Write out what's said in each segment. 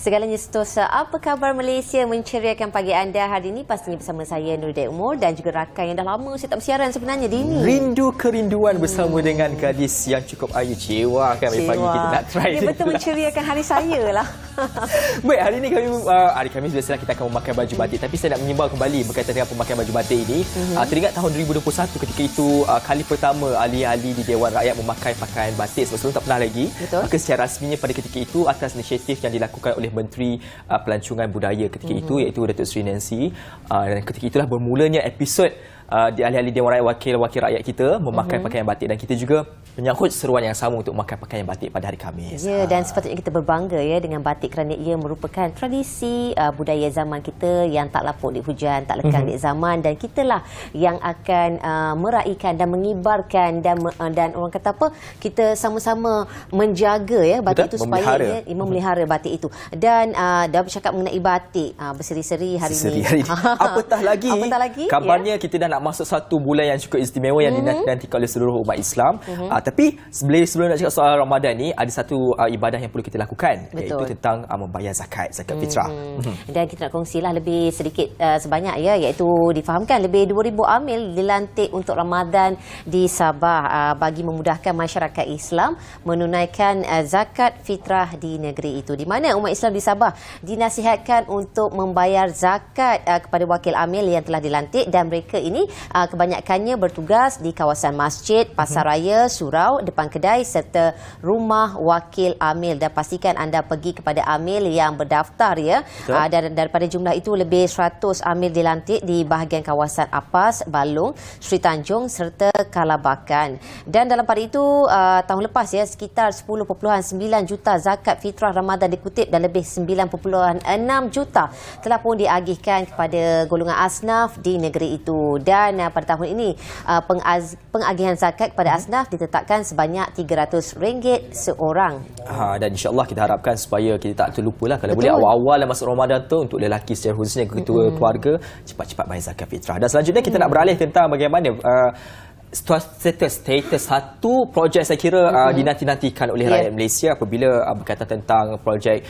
Segalanya Sentosa, apa khabar Malaysia menceriakan pagi anda hari ini pastinya bersama saya Nurul Umur dan juga rakan yang dah lama saya tak bersiaran sebenarnya Dini. Rindu kerinduan bersama dengan gadis yang cukup ayu. Cewa kan pagi kita nak try. Dia betul menceriakan hari saya lah. Baik, hari ini kami hari Khamis biasalah kita akan memakai baju batik, tapi saya nak menyimbau kembali berkaitan dengan pemakaian baju batik ini. Teringat tahun 2021 ketika itu kali pertama ahli-ahli di Dewan Rakyat memakai pakaian batik, sebelum tak pernah lagi. Betul. Maka secara rasminya pada ketika itu atas inisiatif yang dilakukan oleh Menteri Pelancongan Budaya ketika itu, iaitu Datuk Seri Nancy, dan ketika itulah bermulanya episod di ahli-ahli Dewan Rakyat, wakil-wakil rakyat kita memakai pakaian batik, dan kita juga menyahut seruan yang sama untuk memakai pakaian batik pada hari Khamis. Ya, dan sepatutnya kita berbangga ya dengan batik kerana ia merupakan tradisi budaya zaman kita yang tak lapuk di hujan, tak lekang di zaman, dan kitalah yang akan meraihkan dan mengibarkan dan orang kata apa, kita sama-sama menjaga ya batik. Betul, itu supaya memelihara batik itu. Dan dah bercakap mengenai batik berseri-seri hari ini. Apatah lagi kabarnya kita dah nak masuk satu bulan yang cukup istimewa yang dinantikan oleh seluruh umat Islam. Tapi sebelum nak cakap soal Ramadan ni, ada satu ibadah yang perlu kita lakukan. Betul. Iaitu tentang membayar zakat fitrah. Dan kita nak kongsilah lebih sedikit sebanyak ya, iaitu difahamkan lebih 2,000 amil dilantik untuk Ramadan di Sabah bagi memudahkan masyarakat Islam menunaikan zakat fitrah di negeri itu, di mana umat Islam di Sabah dinasihatkan untuk membayar zakat kepada wakil amil yang telah dilantik, dan mereka ini kebanyakannya bertugas di kawasan masjid, pasar raya, surau, depan kedai serta rumah wakil amil. Dan pastikan anda pergi kepada amil yang berdaftar ya. Dan daripada jumlah itu lebih 100 amil dilantik di bahagian kawasan Apas, Balong, Sri Tanjung serta Kalabakan. Dan dalam pada itu tahun lepas ya, sekitar 10.9 juta zakat fitrah Ramadan dikutip dan lebih 9.6 juta telah pun diagihkan kepada golongan asnaf di negeri itu. Dan pada tahun ini pengagihan zakat kepada asnaf ditetapkan sebanyak RM300 seorang. Dan insya-Allah kita harapkan supaya kita tak terlupalah kalau boleh awal-awal masuk Ramadan tu untuk lelaki secara khususnya ketua keluarga cepat-cepat bayar zakat fitrah. Dan selanjutnya kita nak beralih tentang bagaimana status satu projek saya kira dinanti-nantikan oleh rakyat Malaysia apabila berkaitan tentang projek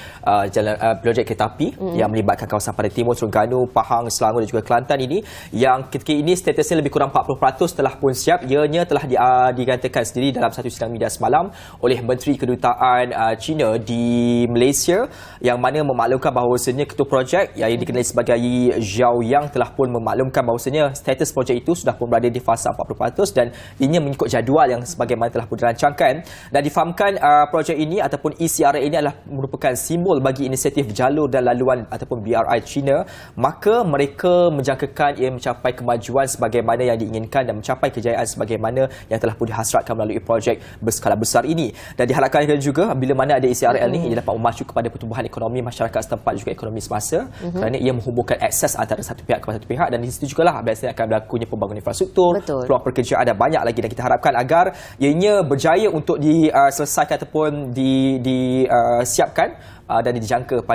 projek kereta api yang melibatkan kawasan pada Timur, Terengganu, Pahang, Selangor dan juga Kelantan ini, yang ketika ini statusnya lebih kurang 40% telah pun siap. Ianya telah digantikan sendiri dalam satu sidang media semalam oleh Menteri Kedutaan China di Malaysia, yang mana memaklumkan bahawasanya ketua projek yang dikenali sebagai Zhao Yang telah pun memaklumkan bahawasanya status projek itu sudah pun berada di fasa 40% dan ianya mengikut jadual yang sebagaimana telah pun dirancangkan. Dan difahamkan projek ini ataupun ECRA ini adalah merupakan simbol bagi inisiatif jalur dan laluan ataupun BRI China, maka mereka menjangkakan ia mencapai kemajuan sebagaimana yang diinginkan dan mencapai kejayaan sebagaimana yang telah pun dihasratkan melalui projek berskala besar ini. Dan diharapkan juga bila mana ada ECRL ini, ia dapat memacu kepada pertumbuhan ekonomi masyarakat setempat juga ekonomi semasa, kerana ia menghubungkan akses antara satu pihak kepada satu pihak, dan di situ jugalah biasanya akan berlakunya pembangunan infrastruktur, peluang pekerjaan ada banyak lagi, dan kita harapkan agar ianya berjaya untuk diselesaikan ataupun disiapkan dan dijangka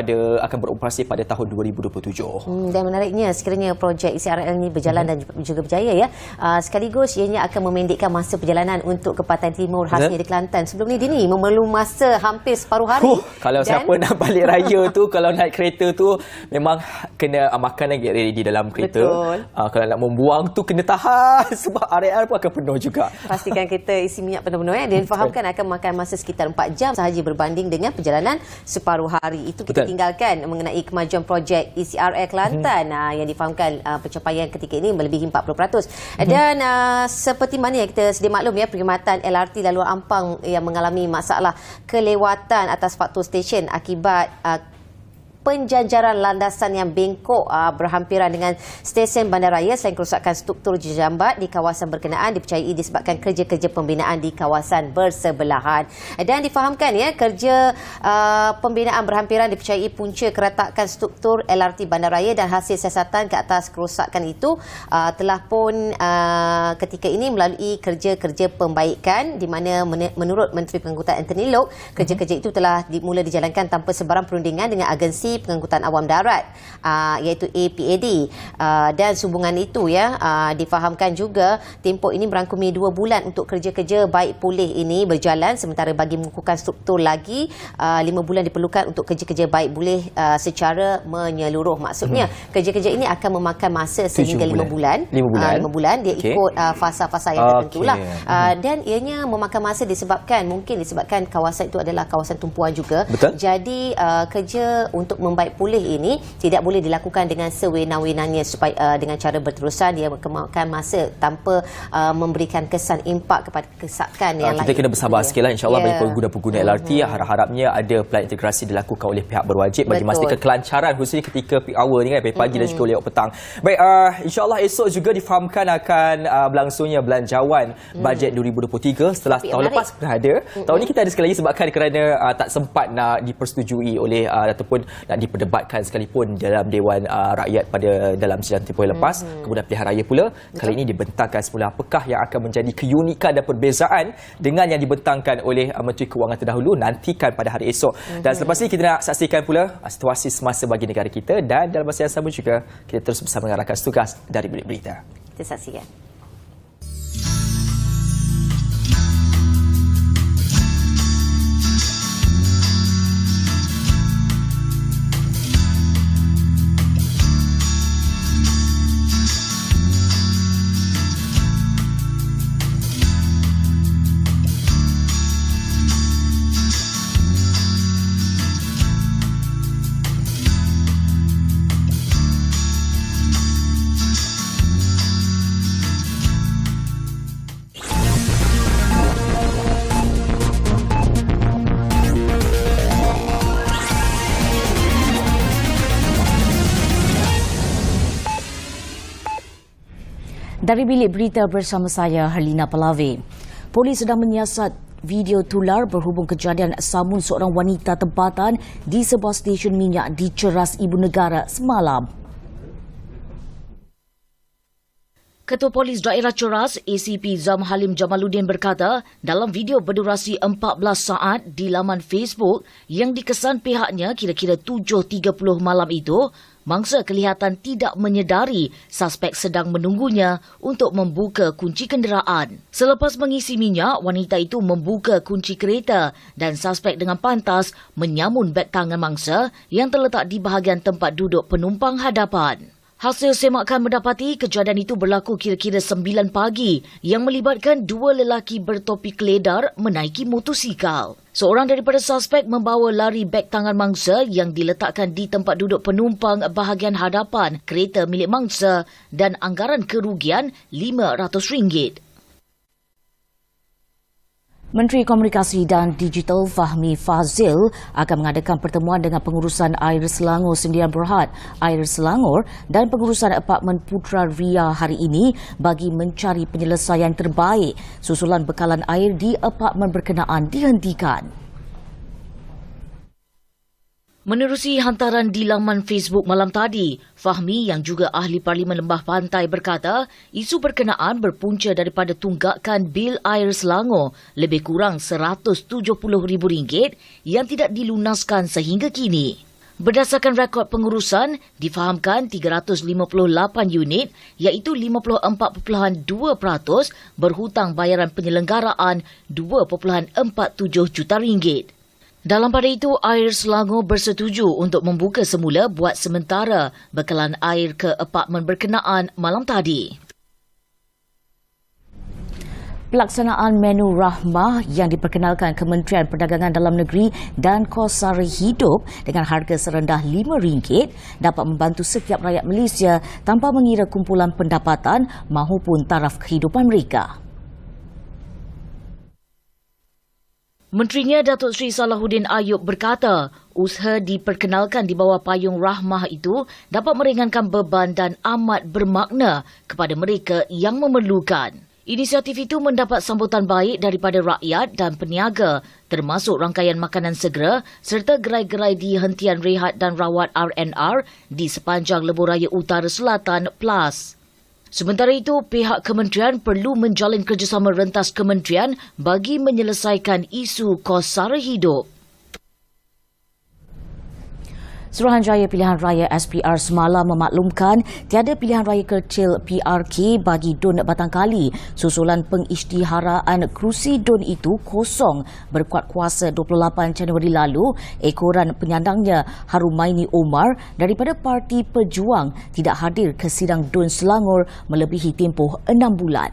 akan beroperasi pada tahun 2027. Dan menariknya sekiranya projek ECRL ini berjalan dan juga berjaya ya, sekaligus ianya akan memendekkan masa perjalanan untuk ke Pantai Timur khasnya di Kelantan. Sebelum ni Dini memerlu masa hampir separuh hari. Kalau siapa nak balik raya tu, kalau naik kereta tu memang kena makanan get ready di dalam kereta. Kalau nak membuang tu kena tahan sebab area pun akan penuh juga. Pastikan kita isi minyak penuh-penuh ya. Dia difahamkan akan makan masa sekitar 4 jam sahaja berbanding dengan perjalanan separuh hari. Itu kita tinggalkan mengenai kemajuan projek ECRL Kelantan yang difahamkan pencapaian ketika ini melebihi 40%. Dan seperti mana yang kita sedia maklum ya, perkhidmatan LRT Laluan Ampang yang mengalami masalah kelewatan atas faktor stesen akibat penjajaran landasan yang bengkok berhampiran dengan stesen bandaraya selain kerosakan struktur jambat di kawasan berkenaan dipercayai disebabkan kerja-kerja pembinaan di kawasan bersebelahan. Dan difahamkan ya, kerja pembinaan berhampiran dipercayai punca keretakan struktur LRT bandaraya dan hasil siasatan ke atas kerosakan itu telah pun ketika ini melalui kerja-kerja pembaikan di mana menurut Menteri Pengangkutan Anthony Loke, kerja-kerja itu telah mula dijalankan tanpa sebarang perundingan dengan agensi pengangkutan awam darat iaitu APAD, dan sambungan itu ya difahamkan juga tempoh ini merangkumi 2 bulan untuk kerja-kerja baik pulih ini berjalan, sementara bagi mengukuhkan struktur lagi 5 bulan diperlukan untuk kerja-kerja baik pulih secara menyeluruh. Maksudnya kerja-kerja ini akan memakan masa sehingga 5 bulan. 5 bulan dia ikut fasa-fasa yang tertentu lah. Dan ianya memakan masa disebabkan kawasan itu adalah kawasan tumpuan juga. Betul. Jadi kerja untuk membaik pulih ini tidak boleh dilakukan dengan sewenang-wenangnya supaya dengan cara berterusan, dia memakan masa tanpa memberikan kesan impak kepada kesakan yang lain. Kita kena bersabar sikit lah, insyaAllah bagi pengguna-pengguna LRT harap-harapnya ada plan integrasi dilakukan oleh pihak berwajib bagi memastikan kelancaran khususnya ketika peak hour ni kan, pagi dan juga oleh waktu petang. Baik, insyaAllah esok juga difahamkan akan berlangsungnya belanjawan bajet 2023 setelah tahun lepas pernah ada. Tahun ni kita ada sekali lagi sebabkan kerana tak sempat nak dipersetujui oleh ataupun nak diperdebatkan sekalipun dalam Dewan Rakyat pada dalam sidang tempoh yang lepas. Kemudian pilihan raya pula kali ini dibentangkan semula. Apakah yang akan menjadi keunikan dan perbezaan dengan yang dibentangkan oleh Menteri Kewangan terdahulu? Nantikan pada hari esok. Dan selepas ini kita nak saksikan pula situasi semasa bagi negara kita, dan dalam masa yang sama juga kita terus bersama dengan rakan tugas dari berita. Kita saksikan. Dari bilik berita bersama saya, Herlina Palave. Polis sedang menyiasat video tular berhubung kejadian samun seorang wanita tempatan di sebuah stesen minyak di Ceras Ibu Negara semalam. Ketua Polis Daerah Ceras, ACP Zam Halim Jamaluddin berkata, dalam video berdurasi 14 saat di laman Facebook yang dikesan pihaknya kira-kira 7.30 malam itu, mangsa kelihatan tidak menyedari suspek sedang menunggunya untuk membuka kunci kenderaan. Selepas mengisi minyak, wanita itu membuka kunci kereta dan suspek dengan pantas menyamun beg tangan mangsa yang terletak di bahagian tempat duduk penumpang hadapan. Hasil semakan mendapati kejadian itu berlaku kira-kira 9 pagi yang melibatkan 2 lelaki bertopi keledar menaiki motosikal. Seorang daripada suspek membawa lari beg tangan mangsa yang diletakkan di tempat duduk penumpang bahagian hadapan kereta milik mangsa dan anggaran kerugian RM500. Menteri Komunikasi dan Digital Fahmi Fazil akan mengadakan pertemuan dengan pengurusan Air Selangor Sdn Bhd, Air Selangor dan pengurusan apartmen Putra Ria hari ini bagi mencari penyelesaian terbaik susulan bekalan air di apartmen berkenaan dihentikan. Menerusi hantaran di laman Facebook malam tadi, Fahmi yang juga ahli Parlimen Lembah Pantai berkata, isu berkenaan berpunca daripada tunggakan bil air Selangor lebih kurang RM170,000 yang tidak dilunaskan sehingga kini. Berdasarkan rekod pengurusan, difahamkan 358 unit iaitu 54.2% berhutang bayaran penyelenggaraan RM2.47 juta. Dalam pada itu, Air Selangor bersetuju untuk membuka semula buat sementara bekalan air ke apartmen berkenaan malam tadi. Pelaksanaan menu rahmah yang diperkenalkan Kementerian Perdagangan Dalam Negeri dan Kos Sara Hidup dengan harga serendah RM5 dapat membantu setiap rakyat Malaysia tanpa mengira kumpulan pendapatan maupun taraf kehidupan mereka. Menterinya Datuk Seri Salahuddin Ayub berkata, usaha diperkenalkan di bawah payung rahmah itu dapat meringankan beban dan amat bermakna kepada mereka yang memerlukan. Inisiatif itu mendapat sambutan baik daripada rakyat dan peniaga, termasuk rangkaian makanan segera serta gerai-gerai di hentian rehat dan rawat R&R di sepanjang Lebuh Raya Utara Selatan PLAS. Sementara itu, pihak kementerian perlu menjalin kerjasama rentas kementerian bagi menyelesaikan isu kos sara hidup. Suruhanjaya Pilihan Raya SPR semalam memaklumkan tiada pilihan raya kecil PRK bagi Dun Batangkali susulan pengisytiharaan kerusi Dun itu kosong berkuat kuasa 28 Januari lalu. Ekoran penyandangnya Harumaini Omar daripada Parti Pejuang tidak hadir ke sidang Dun Selangor melebihi tempoh 6 bulan.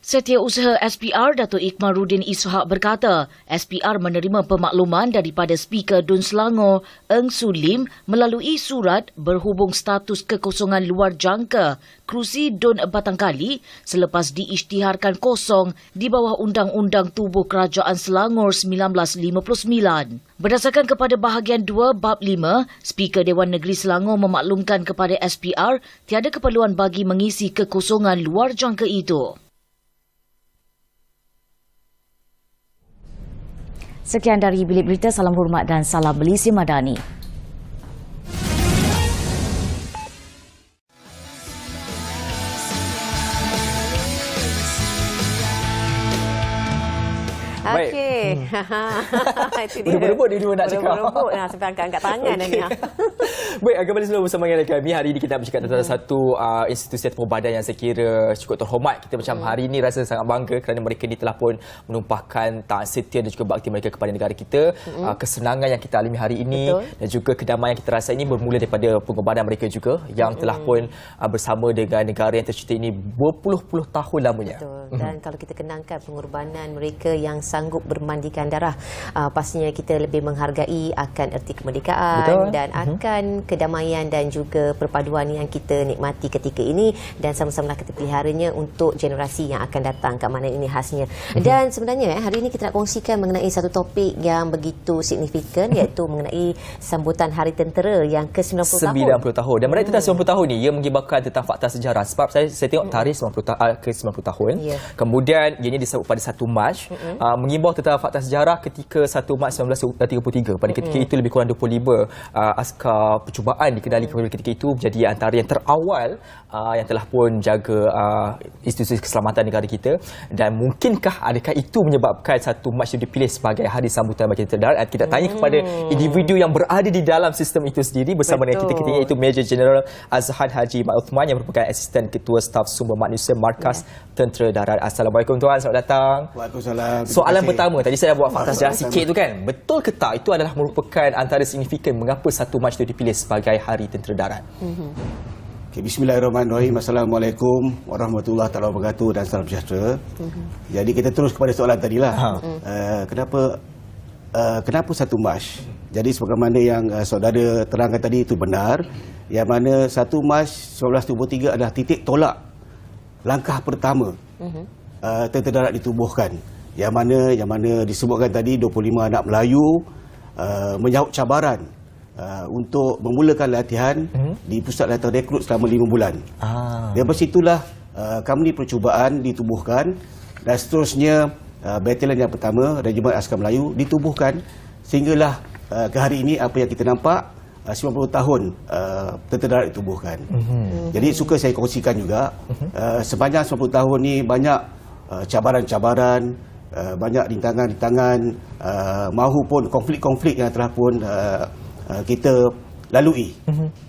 Setiausaha SPR Datuk Ikmaluddin Ishak berkata, SPR menerima pemakluman daripada Speaker Dun Selangor, Eng Su Lim melalui surat berhubung status kekosongan luar jangka kerusi Dun Batangkali selepas diisytiharkan kosong di bawah Undang-Undang Tubuh Kerajaan Selangor 1959. Berdasarkan kepada bahagian 2 bab 5, Speaker Dewan Negeri Selangor memaklumkan kepada SPR tiada keperluan bagi mengisi kekosongan luar jangka itu. Sekian dari Bilik Berita, salam hormat dan salam Malaysia Madani. Okey. Itu dia. Berebut dia dua nak cakap. Berebut sampai angkat-angkat tangan dah ni. Baik, kembali selalu bersama dengan kami. Hari ini kita nak bercakap tentang satu institusi atau badan yang saya kira cukup terhormat. Kita macam hari ini rasa sangat bangga kerana mereka ni telah pun menumpahkan taat setia dan juga bakti mereka kepada negara kita. Kesenangan yang kita alami hari ini dan juga kedamaian yang kita rasa ini bermula daripada pengorbanan mereka juga yang telah pun bersama dengan negara yang tercinta ini berpuluh-puluh tahun lamanya. Betul. Dan kalau kita kenangkan pengorbanan mereka yang sanggup bermandikan darah, pastinya kita lebih menghargai akan erti kemerdekaan dan akan kedamaian dan juga perpaduan yang kita nikmati ketika ini dan sama-sama kita peliharanya untuk generasi yang akan datang. Kat mana ini khasnya. Dan sebenarnya hari ini kita nak kongsikan mengenai satu topik yang begitu signifikan iaitu mengenai sambutan Hari Tentera yang ke-90 tahun. 90 tahun. Dan mengenai tentang 90 tahun ni, ia mengibarkan tentang fakta sejarah. Sebab saya tengok tarikh ke-90 tahun. Kemudian ianya disebut pada 1 Mac. Mengimbau tentang fakta sejarah ketika 1 Mac 1933. Pada ketika itu lebih kurang 25 askar percubaan dikenali pada ketika itu menjadi antara yang terawal yang telah pun jaga institusi keselamatan negara kita. Dan mungkinkah adakah itu menyebabkan 1 Mac itu dipilih sebagai hari sambutan bagi tentera darat? Kita tanya kepada individu yang berada di dalam sistem itu sendiri bersama dengan kita iaitu Major General Azhan Haji Mat Uthman yang merupakan Asisten Ketua Staf Sumber Manusia Markas Tentera Darat. Assalamualaikum tuan, selamat datang. Waalaikumsalam. Soalan pertama, tadi saya buat fakta sejarah sikit tu kan. Betul ke tak itu adalah merupakan antara signifikan mengapa 1 Mac itu dipilih sebagai Hari Tentera Darat? Okay, Bismillahirrahmanirrahim. Assalamualaikum warahmatullahi taala wabarakatuh dan salam sejahtera. Jadi kita terus kepada soalan tadilah. Kenapa 1 Mac? Jadi sebagaimana yang saudara terangkan tadi itu benar, yang mana 1 Mac 1973 adalah titik tolak langkah pertama tentera darat ditubuhkan. Yang mana disebutkan tadi 25 anak Melayu menyahut cabaran untuk memulakan latihan di pusat latihan rekrut selama 5 bulan. Dari situlah company percubaan ditubuhkan dan seterusnya batalion yang pertama Regimen Askar Melayu ditubuhkan sehinggalah ke hari ini apa yang kita nampak 90 tahun tentera darat ditubuhkan. Jadi suka saya kongsikan juga sepanjang 90 tahun ni banyak cabaran-cabaran, banyak rintangan-rintangan mahupun konflik-konflik yang telah pun kita lalui.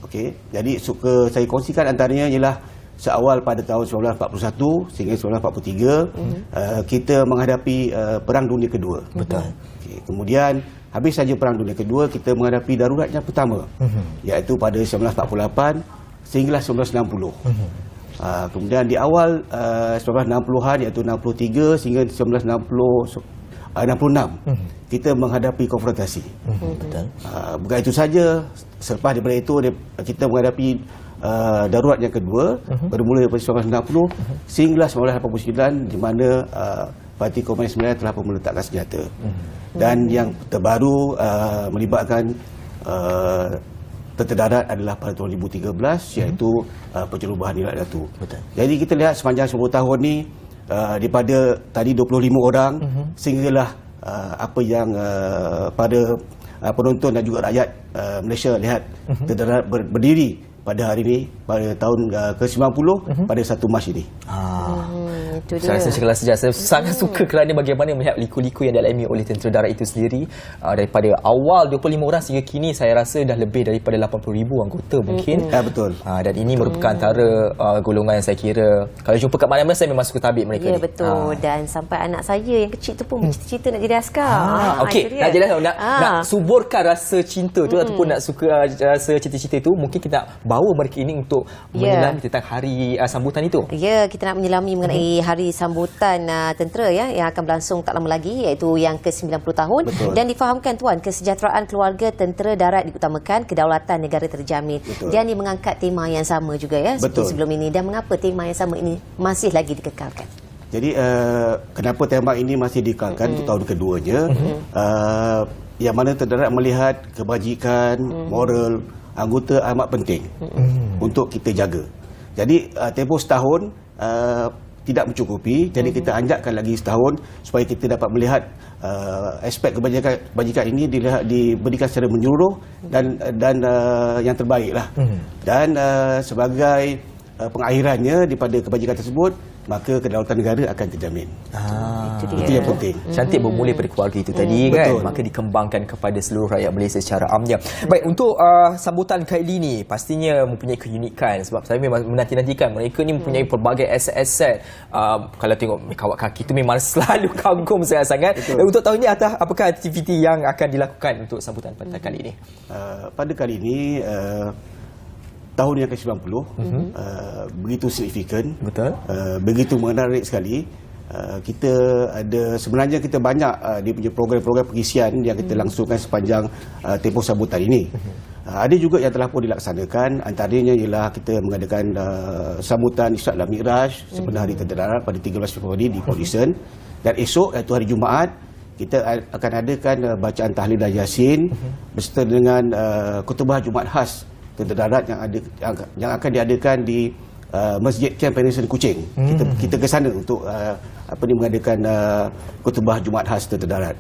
Okey, jadi suka saya kongsikan antaranya ialah seawal pada tahun 1941 sehingga 1943 kita menghadapi Perang Dunia Kedua. Betul. Okay. Kemudian habis saja Perang Dunia Kedua kita menghadapi darurat yang pertama iaitu pada 1948 sehinggalah 1960. Kemudian di awal 1960-an iaitu 63 sehingga 1966 kita menghadapi konfrontasi. Betul. Bukan itu saja, selepas daripada itu kita menghadapi darurat yang kedua bermula daripada 1990 sehinggalah 1989 di mana Parti Komunis Melayu telah pun meletakkan senjata. Dan yang terbaru melibatkan tentera darat adalah pada tahun 2013 iaitu pencerobohan Iraq Datu. Jadi kita lihat sepanjang 10 tahun ni daripada tadi 25 orang sehinggalah apa yang pada penonton dan juga rakyat Malaysia lihat tentera darat berdiri pada hari ini pada tahun ke-90 pada 1 Mac ini. Itu Saya rasa sekelas sejarah. Saya sangat suka kerana bagaimana melihat liku-liku yang dialami oleh tentera darat itu sendiri daripada awal 25 orang sehingga kini saya rasa dah lebih daripada 80,000 anggota mungkin. Betul. Dan ini merupakan antara golongan yang saya kira kalau jumpa kat mana-mana saya memang suka tabik mereka ya, ni. betul. Dan sampai anak saya yang kecil tu pun bercita-cita nak jadi askar. Okey, nak jelas nak suburkan rasa cinta tu ataupun nak suka rasa cita-cita itu, mungkin kita nak bawa mereka ini untuk menyelami tentang hari sambutan itu. Ya, kita nak menyelami mengenai hari sambutan tentera yang akan berlangsung tak lama lagi iaitu yang ke-90 tahun. Betul. Dan difahamkan tuan, kesejahteraan keluarga tentera darat diutamakan, kedaulatan negara terjamin. Betul. Dan dia mengangkat tema yang sama juga ya seperti Betul. sebelum ini. Dan mengapa tema yang sama ini masih lagi dikekalkan? Jadi kenapa tema ini masih dikekalkan untuk tahun keduanya? Yang mana tentera darat melihat kebajikan, moral anggota amat penting untuk kita jaga. Jadi tempoh setahun tidak mencukupi, jadi kita anjakkan lagi setahun supaya kita dapat melihat aspek kebajikan ini diberikan secara menyeluruh dan yang terbaiklah. Dan sebagai pengakhirannya daripada kebajikan tersebut, maka kedaulatan negara akan terjamin. Itu yang penting. Cantik bermula pada keluarga itu tadi Betul. kan, maka dikembangkan kepada seluruh rakyat Malaysia secara amnya. Baik, untuk sambutan kali ini pastinya mempunyai keunikan sebab saya memang menanti-nantikan. Mereka ni mempunyai pelbagai aset-aset. Kalau tengok kawat kaki itu memang selalu kagum saya sangat. Dan untuk tahun ini apakah aktiviti yang akan dilakukan untuk sambutan pada kali ini? Pada kali ini tahun yang ke-90 begitu signifikan. Betul. Begitu menarik sekali. Sebenarnya kita banyak dia punya program-program pengisian yang kita langsungkan sepanjang tempoh sambutan ini. Ada juga yang telah pun dilaksanakan, antaranya ialah kita mengadakan sambutan Isra' dan Mi'raj sepenuh hari tentera darat pada 13 Februari di Port Dickson. Dan esok iaitu hari Jumaat kita akan adakan bacaan tahlil dan yasin beserta dengan khutbah Jumaat khas tentera darat yang akan diadakan di Masjid Camp Peninsular Kuching. Kita ke sana untuk mengadakan khutbah Jumaat khas tentera darat.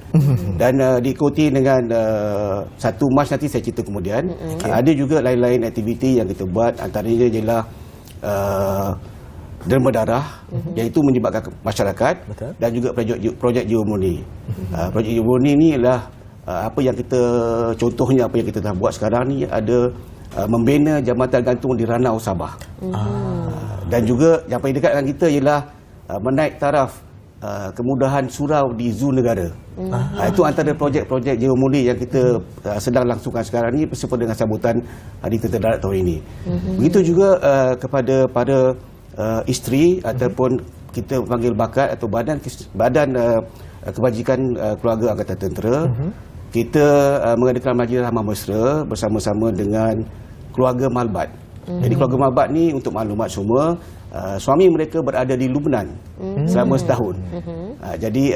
Dan diikuti dengan 1 Mac nanti saya cerita kemudian. Ada juga lain-lain aktiviti yang kita buat, antaranya ialah derma darah, iaitu menyebabkan masyarakat. Betul. Dan juga projek Jiwa Murni. Projek Jiwa Murni ni ialah apa yang kita, contohnya apa yang kita dah buat sekarang ni, ada membina jambatan gantung di Ranau, Sabah. Dan juga yang paling dekat dengan kita ialah menaik taraf kemudahan surau di Zoo Negara. Itu antara projek-projek Jiwa Murni yang kita sedang langsungkan sekarang ini bersama dengan sambutan Hari Tentera Darat tahun ini. Begitu juga kepada para isteri ataupun kita panggil bakat atau badan kebajikan keluarga Angkatan Tentera. Kita mengadakan majlis rahmah mesra bersama-sama dengan keluarga Malbat. Jadi keluarga Malbat ni, untuk maklumat semua, suami mereka berada di Lubnan selama setahun. Jadi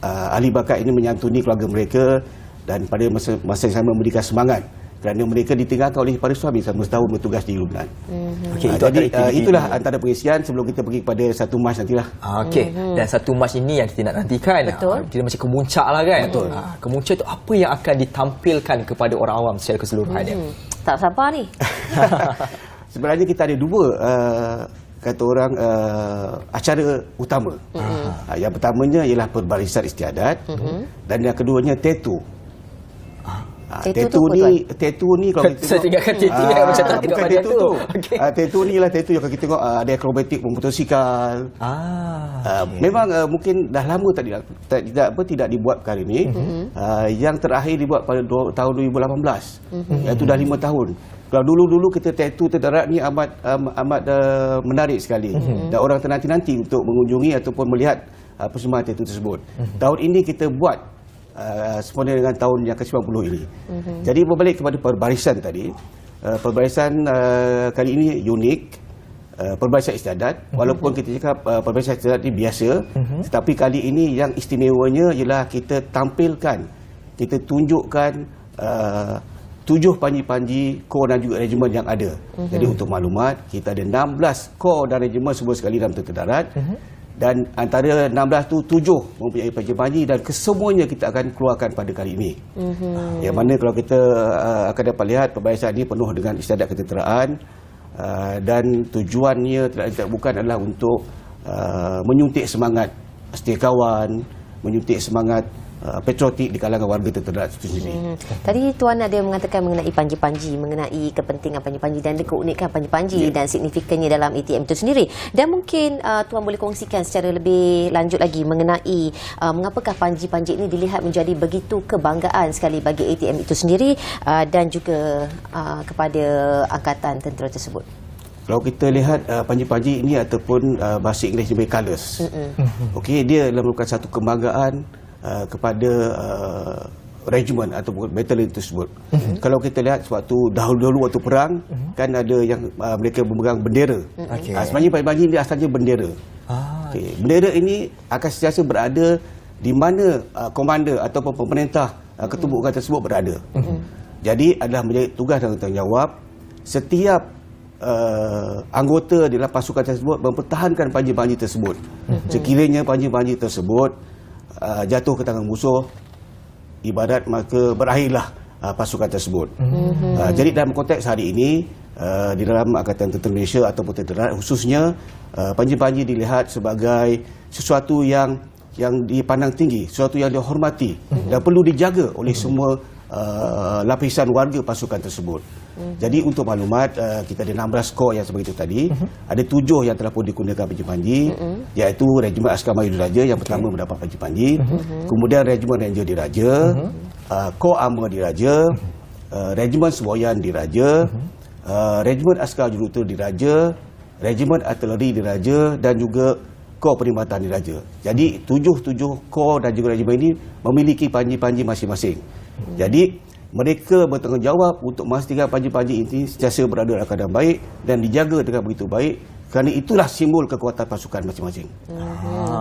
ahli bakat ini menyantuni keluarga mereka dan pada masa yang sama memberikan semangat kerana mereka ditinggalkan oleh para suami selama setahun bertugas di Lubnan. Jadi itulah antara pengisian sebelum kita pergi kepada 1 Mac nantilah. Okey. Dan 1 Mac ini yang kita nak nantikan. Betul. Kita macam kemuncak lah kan. Betul. Kemuncak itu apa yang akan ditampilkan kepada orang awam secara keseluruhannya? Tak sabar ni. Sebenarnya kita ada dua kata orang acara utama. Yang pertamanya ialah perbarisan istiadat dan yang keduanya tattoo. Tattoo ni kalau kita saya tinggalkan tattoo yang macam tak tengok bukan pada tattoo tu. Okey. Tattoo ni lah tattoo yang kalau kita tengok ada akrobatik motosikal. Memang mungkin dah lama tidak dibuat perkara ini. Yang terakhir dibuat pada tahun 2018. Iaitu dah 5 tahun. Kalau dulu kita tattoo tentera ni amat menarik sekali. Dan orang ternanti-nanti untuk mengunjungi ataupun melihat persembahan tattoo tersebut. Tahun ini kita buat sempena dengan tahun yang ke-90 ini. Jadi berbalik kepada perbarisan tadi, Perbarisan kali ini unik. Perbarisan istiadat, walaupun kita cakap perbarisan istiadat ini biasa, tetapi kali ini yang istimewanya ialah kita tampilkan, kita tunjukkan 7 panji-panji kor dan juga regimen yang ada. Jadi untuk maklumat, kita ada 16 kor dan regimen semua sekali dalam tentera darat. Dan antara 16 tu 7 mempunyai panji-panji dan kesemuanya kita akan keluarkan pada kali ini. Yang mana kalau kita akan dapat lihat perbarisan ini penuh dengan istiadat ketenteraan. Dan tujuannya tidak bukan adalah untuk menyuntik semangat setia kawan, menyuntik semangat patriotik di kalangan warga tentera itu sendiri. Tadi Tuan ada mengatakan mengenai panji-panji, mengenai kepentingan panji-panji dan keunikan panji-panji dan signifikannya dalam ATM itu sendiri. Dan mungkin Tuan boleh kongsikan secara lebih lanjut lagi mengenai mengapakah panji-panji ini dilihat menjadi begitu kebanggaan sekali bagi ATM itu sendiri dan juga kepada angkatan tentera tersebut. Kalau kita lihat panji-panji ini ataupun bahasa Inggeris sebagai colours. Okey, dia adalah merupakan satu kebanggaan kepada regimen ataupun batalion tersebut. Kalau kita lihat sewaktu dahulu waktu perang, kan ada yang mereka memegang bendera. Sebenarnya panji-panji ini asalnya bendera. Bendera ini akan sentiasa berada di mana komander ataupun pemerintah ketumbukan tersebut berada. Jadi adalah menjadi tugas dan tanggungjawab setiap anggota dalam pasukan tersebut mempertahankan panji-panji tersebut. Sekiranya panji-panji tersebut jatuh ke tangan musuh, ibarat maka berakhirlah pasukan tersebut. Jadi dalam konteks hari ini di dalam Angkatan Tentera Malaysia ataupun tentera khususnya, panji-panji dilihat sebagai sesuatu yang dipandang tinggi, sesuatu yang dihormati dan perlu dijaga oleh semua lapisan warga pasukan tersebut. Jadi untuk maklumat, kita ada 16 kor yang seperti itu tadi. Ada 7 yang telah pun digunakan panji-panji, iaitu Regimen Askar Melayu Diraja yang pertama mendapat panji-panji, kemudian Regimen Ranger Diraja, Kor Armor Diraja, Regimen Semboyan Diraja, Regimen Askar Jurutera Diraja, Regimen Artileri Diraja dan juga Kor Perkhidmatan Diraja. Jadi 7 kor dan juga regimen ini memiliki panji-panji masing-masing. Jadi mereka bertanggungjawab untuk memastikan panji-panji ini sentiasa berada dalam keadaan baik dan dijaga dengan begitu baik, kerana itulah simbol kekuatan pasukan masing-masing.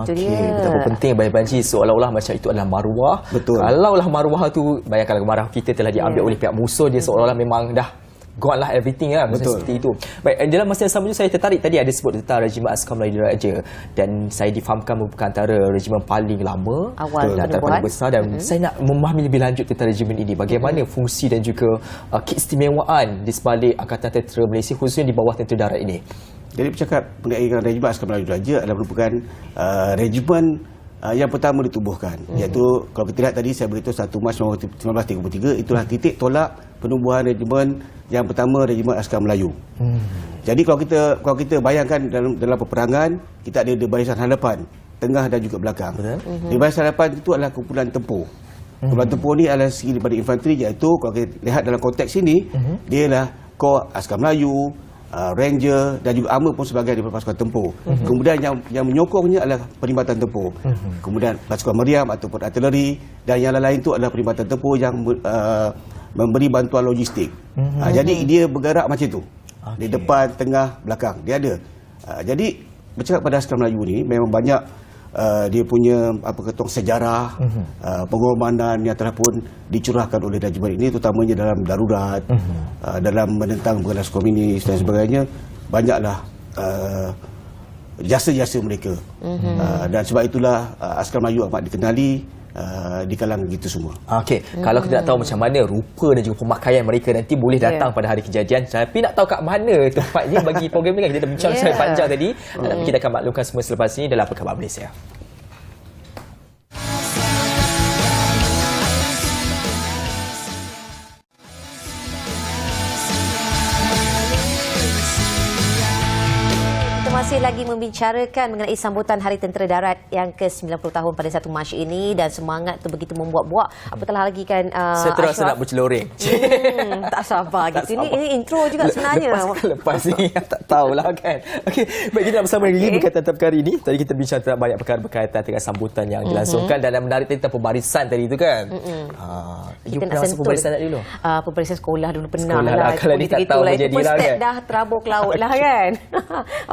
Okey, betapa penting panji-panji, seolah-olah macam itu adalah maruah. Betul. Kalaulah maruah tu, bayangkan maruah kita telah diambil oleh pihak musuh, dia seolah-olah memang dah gone lah everything lah. Macam seperti itu. Baik, dalam masa yang sama juga saya tertarik tadi ada sebut tentang Regimen Askar Melayu Diraja, dan saya difahamkan merupakan antara regimen paling lama, awal antara paling besar, dan saya nak memahami lebih lanjut tentang regimen ini, bagaimana fungsi dan juga keistimewaan di sebalik Angkatan Tentera Malaysia khususnya di bawah tentera darat ini. Jadi bercakap mengenai Regimen Askar Melayu Diraja adalah merupakan regimen yang pertama ditubuhkan, iaitu kalau kita lihat tadi saya beritahu 1 Mac 1933 itulah titik tolak penubuhan regimen yang pertama, Regimen Askar Melayu. Jadi kalau kita bayangkan dalam peperangan, kita ada di barisan hadapan, tengah dan juga belakang. Di barisan hadapan itu adalah kumpulan tempur. Kumpulan tempur ni adalah segi daripada infanteri, iaitu kalau kita lihat dalam konteks ini, dia adalah Kor Askar Melayu, Ranger dan juga armor pun sebagai daripada pasukan tempur. Kemudian yang menyokongnya adalah perkhidmatan tempur. Kemudian pasukan meriam ataupun artileri, dan yang lain-lain itu adalah perkhidmatan tempur yang memberi bantuan logistik. Jadi dia bergerak macam itu. Di depan, tengah, belakang. Dia ada. Jadi bercakap pada Askar Melayu ni memang banyak dia punya sejarah, pengorbanan yang telah pun dicurahkan oleh regimen ini, terutamanya dalam darurat, dalam menentang pengganas komunis dan sebagainya. Banyaklah jasa-jasa mereka. Dan sebab itulah Askar Melayu amat dikenali di kalangan kita semua. Okey, kalau kita nak tahu macam mana rupa dan juga pemakaian mereka nanti, boleh datang pada hari kejadian. Tapi nak tahu kat mana tempatnya bagi program ni kan, kita dah bincang sangat panjang tadi. Tapi kita akan maklumkan semua selepas ini dalam Apa Khabar Malaysia. Masih masih lagi membicarakan mengenai sambutan Hari Tentera Darat yang ke-90 tahun pada 1 Mac ini, dan semangat tu begitu membuat-buat. Apatah lagi kan saya terasa nak berceloreng. Tak sabar gitu. Ini intro juga sebenarnya. Lepas ni tak tahulah kan. Okey, baik, kita nak bersama lagi berkaitan tentang perkara ini. Tadi kita bincang tentang banyak perkara berkaitan dengan sambutan yang dilangsungkan dan menarik tentang pembarisan tadi tu kan. Kita nak sentuh pembarisan dulu. Pembarisan sekolah dulu pernah Sekolah lah. kalau ni tak tahu menjadi lah kan. Dah terabur ke laut lah kan.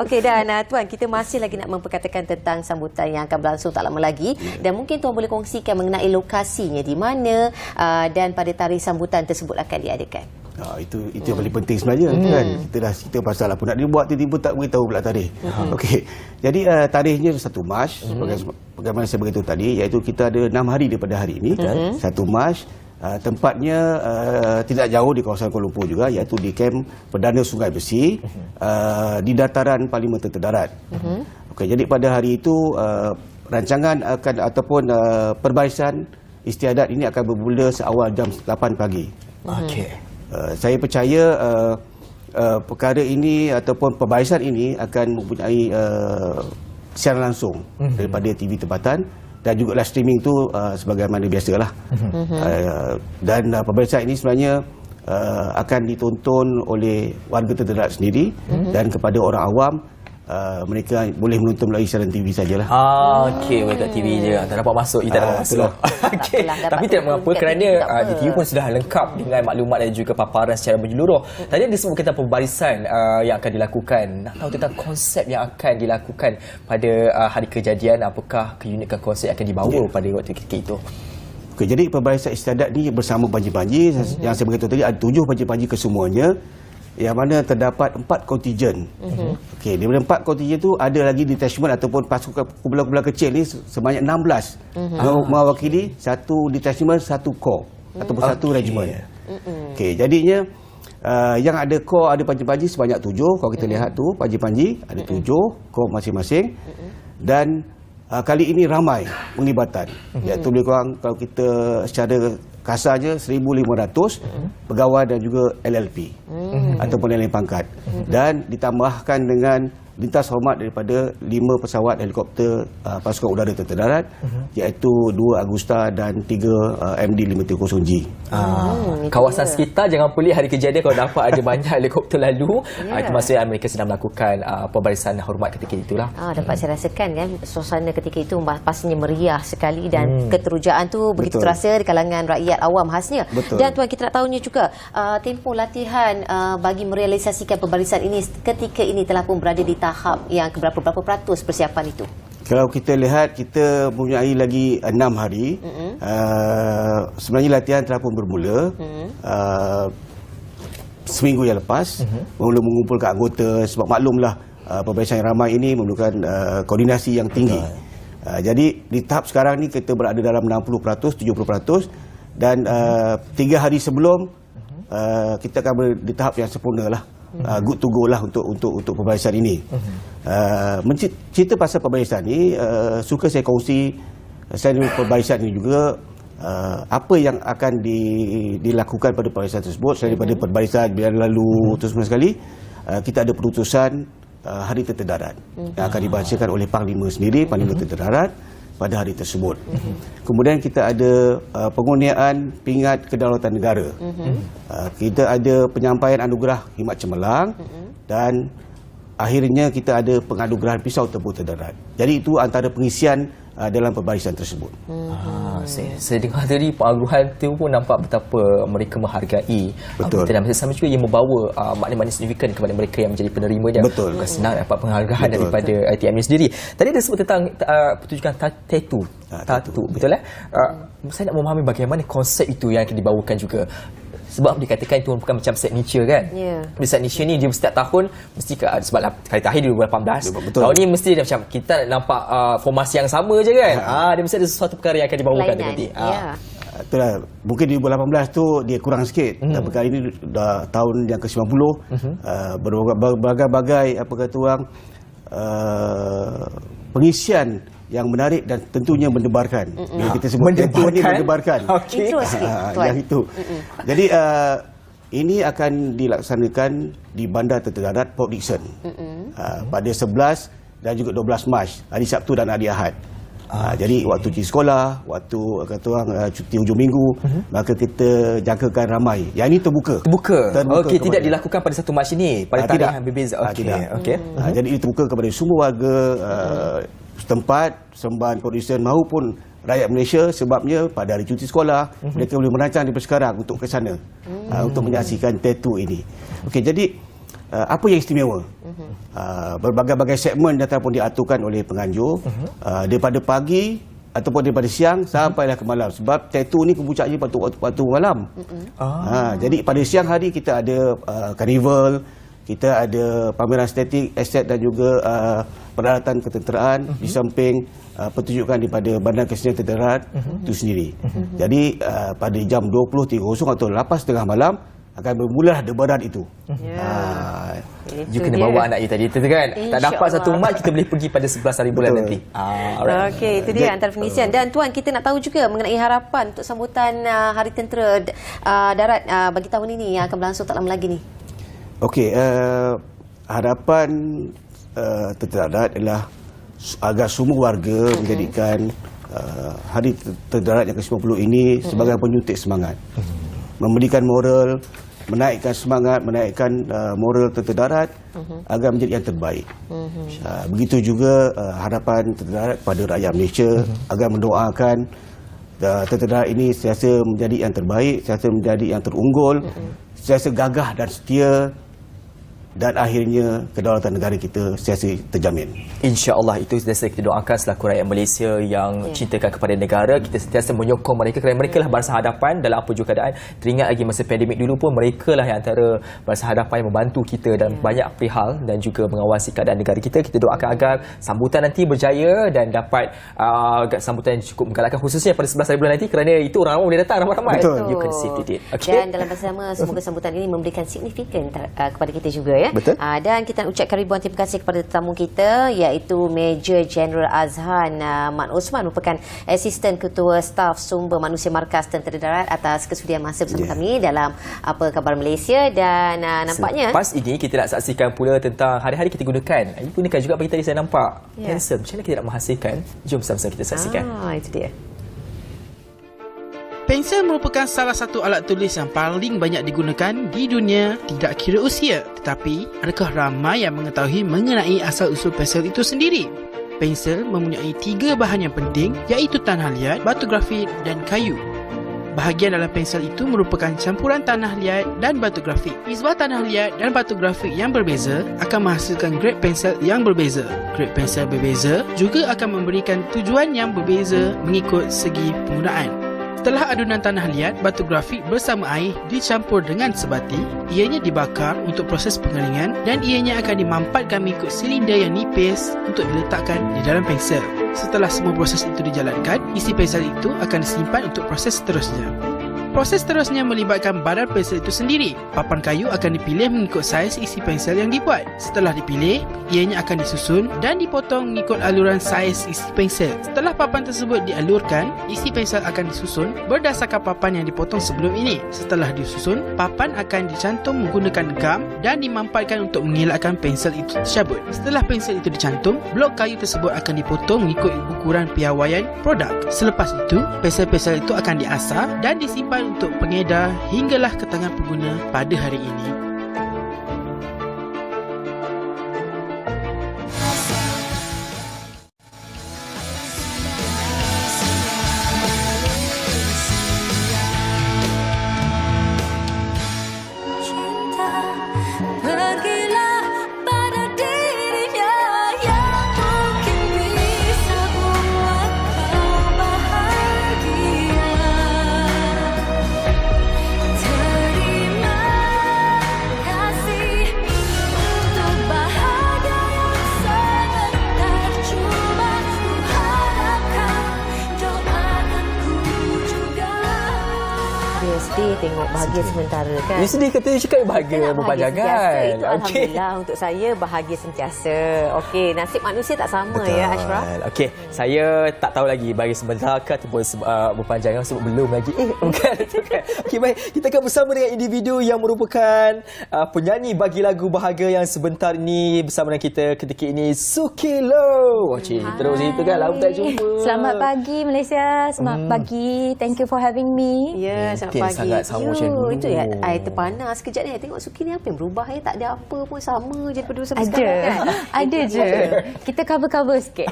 Okey, dan Tuan, kita masih lagi nak memperkatakan tentang sambutan yang akan berlangsung tak lama lagi, dan mungkin Tuan boleh kongsikan mengenai lokasinya di mana dan pada tarikh sambutan tersebut akan diadakan. Itu yang paling penting sebenarnya kan. Kita dah cerita pasal apa nak dibuat, tiba-tiba tak beritahu pula tarikh. Okey. Jadi tarikhnya 1 Mac, bagaimana saya beritahu tadi, iaitu kita ada 6 hari daripada hari ini. 1 Mac, tempatnya tidak jauh di kawasan Kuala Lumpur juga, iaitu di kem Perdana Sungai Besi, di dataran Parlimen Tentera Darat. Okey, jadi pada hari itu rancangan akan ataupun perbarisan istiadat ini akan bermula seawal jam 8 pagi. Okey. Saya percaya perkara ini ataupun perbarisan ini akan mempunyai siaran langsung daripada TV tempatan, dan juga live streaming tu sebagaimana biasalah. Dan perbarisan ini sebenarnya akan ditonton oleh warga Tentera Darat sendiri, dan kepada orang awam mereka boleh menonton melalui siaran TV sajalah. Okey, boleh kat TV je. Tak dapat masuk, tak dapat masuk. Okey. Tapi tidak mengapa kerana di TV pun sudah lengkap dengan maklumat dan juga paparan secara menyeluruh. Tadi ada sebut tentang pembarisan yang akan dilakukan. Nak tahu tentang konsep yang akan dilakukan pada hari kejadian, apakah keunikan konsep yang akan dibawa pada waktu ketika itu? Okey, jadi perbarisan istiadat ni bersama banjir-banjir yang saya beritahu tadi, ada 7 banjir-banjir kesemuanya, yang mana terdapat 4 kontijen. Okey, daripada 4 kontijen tu ada lagi detachment ataupun pasukan kumpulan-kumpulan kecil ni sebanyak 16. Mewakili satu detachment, satu corps ataupun satu regiment. Okey, jadinya yang ada corps, ada panji-panji sebanyak 7. Kalau kita lihat tu panji-panji ada 7 corps masing-masing. Dan kali ini ramai penglibatan. Iaitu lebih kurang kalau kita secara kasarnya 1,500 pegawai dan juga LLP ataupun lain pangkat, dan ditambahkan dengan lintas hormat daripada 5 pesawat helikopter pasukan udara Tentera Darat, iaitu 2 Agusta dan 3 MD-530G. Kawasan sekitar jangan pelik hari kejadian kalau dapat ada banyak helikopter lalu. Itu maksudnya mereka sedang melakukan pembarisan hormat ketika itulah. Dapat saya rasakan kan suasana ketika itu pastinya meriah sekali, dan keterujaan tu begitu terasa di kalangan rakyat awam khasnya. Dan Tuan, kita nak tahunya juga tempoh latihan bagi merealisasikan pembarisan ini ketika ini telah pun berada di tahap yang berapa peratus persiapan itu? Kalau kita lihat, kita mempunyai lagi 6 hari. Sebenarnya latihan telah pun bermula seminggu yang lepas. Mula mengumpulkan anggota, sebab maklumlah pembarisan yang ramai ini memerlukan koordinasi yang tinggi. Jadi di tahap sekarang ni kita berada dalam 60%, 70%, dan 3 hari sebelum kita akan berada di tahap yang sempurna lah. Good to go lah untuk pembarisan ini. Cerita pasal pembarisan ni, suka saya kongsi selain pembarisan ini juga apa yang akan dilakukan pada pembarisan tersebut. Selain daripada pembarisan biar lalu terus sekali, kita ada perutusan Hari Tentera Darat yang akan dibacakan oleh Panglima sendiri, Panglima Tentera Darat pada hari tersebut. Kemudian kita ada pengurniaan pingat kedaulatan negara. Kita ada penyampaian anugerah khidmat cemerlang, dan akhirnya kita ada penganugerahan pisau tempur Tentera Darat. Jadi itu antara pengisian dalam pembarisan tersebut. Saya dengar tadi pengaruhan itu pun nampak betapa mereka menghargai. Betul. Dan sama juga ia membawa makna-makna signifikan kepada mereka yang menjadi penerimanya. Betul. Bukan senang dapat penghargaan daripada ITM ini sendiri. Tadi ada sebut tentang pertunjukan tattoo. Betul eh? Saya nak memahami bagaimana konsep itu yang akan dibawakan juga. Sebab dikatakan itu bukan macam signature kan. Di signature ni dia setiap tahun mesti sebab kali terakhir 2018. Tahun ni mesti dia macam kita nak nampak formasi yang sama je kan. Dia mesti ada sesuatu perkara yang akan dibawakan nanti. Itulah, mungkin 2018 tu dia kurang sikit. Dan perkara ini dah tahun yang ke-90. Berbagai-bagai apa kata orang pengisian yang menarik dan tentunya mendebarkan. Bila kita sebut tattoo ni mendebarkan. Intro sikit, Tuan. Yang itu. Jadi Ini akan dilaksanakan di Bandar Tentera Darat Port Dickson pada 11 dan juga 12 Mac, hari Sabtu dan hari Ahad. Jadi waktu cuti sekolah, waktu kata orang cuti hujung minggu, maka kita jangkakan ramai. Yang ini terbuka. Okey, tidak dilakukan pada 1 Mac ini, pada tarikh yang berbeza. Okey. Jadi ini terbuka kepada semua warga setempat, Seremban, Port Dickson maupun rakyat Malaysia, sebabnya pada hari cuti sekolah mereka boleh merancang daripada sekarang untuk ke sana untuk menyaksikan tattoo ini. Okey, jadi apa yang istimewa? Berbagai-bagai segmen datang pun diaturkan oleh penganjur daripada pagi ataupun daripada siang sampailah ke malam, sebab tattoo ni kepuncaknya waktu malam. Jadi pada siang hari kita ada karnival, kita ada pameran estetik, aset dan juga peralatan ketenteraan di samping pertunjukan daripada Bandar Kesenian Tentera Darat itu sendiri. Jadi pada jam 20.30 atau 8.30 malam akan bermula debaran itu. You kena bawa anak you tadi tu kan. Tak dapat 1 Mac, kita boleh pergi pada 11 hari bulan nanti. Okey, itu dia antara pengisian. Dan Tuan, kita nak tahu juga mengenai harapan untuk sambutan Hari Tentera Darat bagi tahun ini yang akan berlangsung tak lama lagi ni. Okey, harapan Tentera Darat adalah agar semua warga menjadikan Hari Tentera Darat yang ke-90 ini sebagai penyuntik semangat. Memberikan moral, menaikkan semangat, menaikkan moral Tentera Darat agar menjadi yang terbaik. Begitu juga harapan Tentera Darat kepada rakyat Malaysia agar mendoakan Tentera Darat ini sentiasa menjadi yang terbaik, sentiasa menjadi yang terunggul, sentiasa gagah dan setia, dan akhirnya kedaulatan negara kita sentiasa terjamin. InsyaAllah, itu sentiasa kita doakan selaku rakyat Malaysia yang cintakan kepada negara. Kita sentiasa menyokong mereka kerana mereka lah barisan hadapan dalam apa jua keadaan. Teringat lagi masa pandemik dulu pun mereka lah yang antara barisan hadapan yang membantu kita dalam banyak perihal dan juga mengawasi keadaan negara kita. Kita doakan agar sambutan nanti berjaya dan dapat sambutan yang cukup menggalakkan, khususnya pada 11 hari bulan nanti, kerana itu orang ramai boleh datang ramai-ramai. You can see it. Dan dalam masa sama, semoga sambutan ini memberikan signifikan kepada kita juga. Betul. Dan kita nak ucapkan ribuan terima kasih kepada tetamu kita, iaitu Major General Azhan Mat Osman, merupakan Asisten Ketua Staf Sumber Manusia Markas Tentera Darat, atas kesudian masa bersama kami dalam Apa Khabar Malaysia. Dan nampaknya selepas ini kita nak saksikan pula tentang hari-hari kita gunakan. Ini gunakan juga bagi tadi saya nampak pensel. Macam mana kita nak menghasilkan? Jom sama-sama kita saksikan. Itu dia. Pensel merupakan salah satu alat tulis yang paling banyak digunakan di dunia, tidak kira usia. Tetapi, adakah ramai yang mengetahui mengenai asal-usul pensel itu sendiri? Pensel mempunyai 3 bahan yang penting, iaitu tanah liat, batu grafit dan kayu. Bahagian dalam pensel itu merupakan campuran tanah liat dan batu grafit. Nisbah tanah liat dan batu grafit yang berbeza akan menghasilkan grade pensel yang berbeza. Grade pensel berbeza juga akan memberikan tujuan yang berbeza mengikut segi penggunaan. Setelah adunan tanah liat, batu grafik bersama air dicampur dengan sebati, ianya dibakar untuk proses pengeringan dan ianya akan dimampatkan mengikut silinder yang nipis untuk diletakkan di dalam pensel. Setelah semua proses itu dijalankan, isi pensel itu akan disimpan untuk proses seterusnya. Proses seterusnya melibatkan badan pensel itu sendiri. Papan kayu akan dipilih mengikut saiz isi pensel yang dibuat. Setelah dipilih, ianya akan disusun dan dipotong mengikut aluran saiz isi pensel. Setelah papan tersebut dialurkan, isi pensel akan disusun berdasarkan papan yang dipotong sebelum ini. Setelah disusun, papan akan dicantum menggunakan gam dan dimampatkan untuk mengelakkan pensel itu tercabut. Setelah pensel itu dicantum, blok kayu tersebut akan dipotong mengikut ukuran piawaian produk. Selepas itu, pensel-pensel itu akan diasah dan disimpan untuk pengedar hinggalah ke tangan pengguna pada hari ini. tengok bahagia sementara kan. You sedih kata you cakap bahagia Kita nak berpanjangan. Itu alhamdulillah untuk saya bahagia sentiasa. Okey, nasib manusia tak sama ya Ashraf. Okey, saya tak tahu lagi bahagia sebentar ke ataupun berpanjangan sebab belum lagi. Bukan. Okey, baik. Kita akan bersama dengan individu yang merupakan penyanyi bagi lagu Bahagia yang sebentar ini bersama dengan kita ketika ini, Suki Low. Terus itu kan lama tak jumpa. Selamat pagi Malaysia. Selamat pagi. Thank you for having me. Ya, selamat Mungkin pagi. sangat sama macam dulu. Itu ya, air terpanas sekejap ni. Tengok Suki ni apa yang berubah ya? Tak ada apa pun, sama je daripada dulu sampai sekarang kan. Ada je. Kita cover-cover sikit.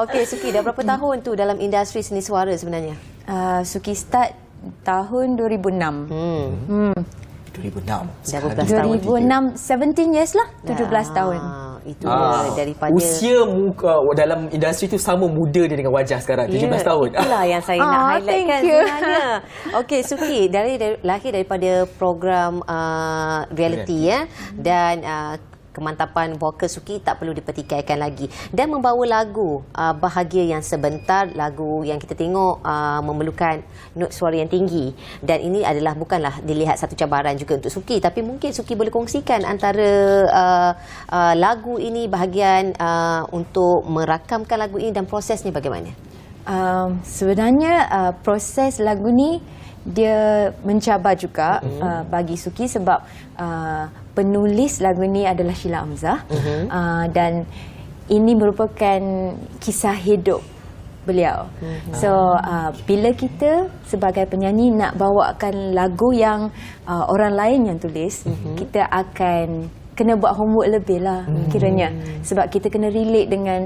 Okey, Suki dah berapa tahun tu dalam industri seni suara sebenarnya? Suki start tahun 2006. 2006. Dah berbelas tahun. 2006, 17 years lah. 17 tahun. Itu dia daripada usia muka dalam industri tu sama muda dia dengan wajah sekarang, 17 tahun. Itulah yang saya nak highlightkan thank you. sebenarnya. Okey, Suki lahir daripada program reality ya, dan kemantapan vokal Suki tak perlu dipertikaikan lagi, dan membawa lagu Bahagia yang Sebentar, lagu yang kita tengok memerlukan not suara yang tinggi, dan ini adalah bukanlah dilihat satu cabaran juga untuk Suki, tapi mungkin Suki boleh kongsikan antara lagu ini, bahagian untuk merakamkan lagu ini dan prosesnya bagaimana? Sebenarnya proses lagu ni dia mencabar juga bagi Suki sebab penulis lagu ni adalah Sheila Hamzah, dan ini merupakan kisah hidup beliau. So bila kita sebagai penyanyi nak bawakan lagu yang orang lain yang tulis, kita akan kena buat homework lebih lah kiranya, sebab kita kena relate dengan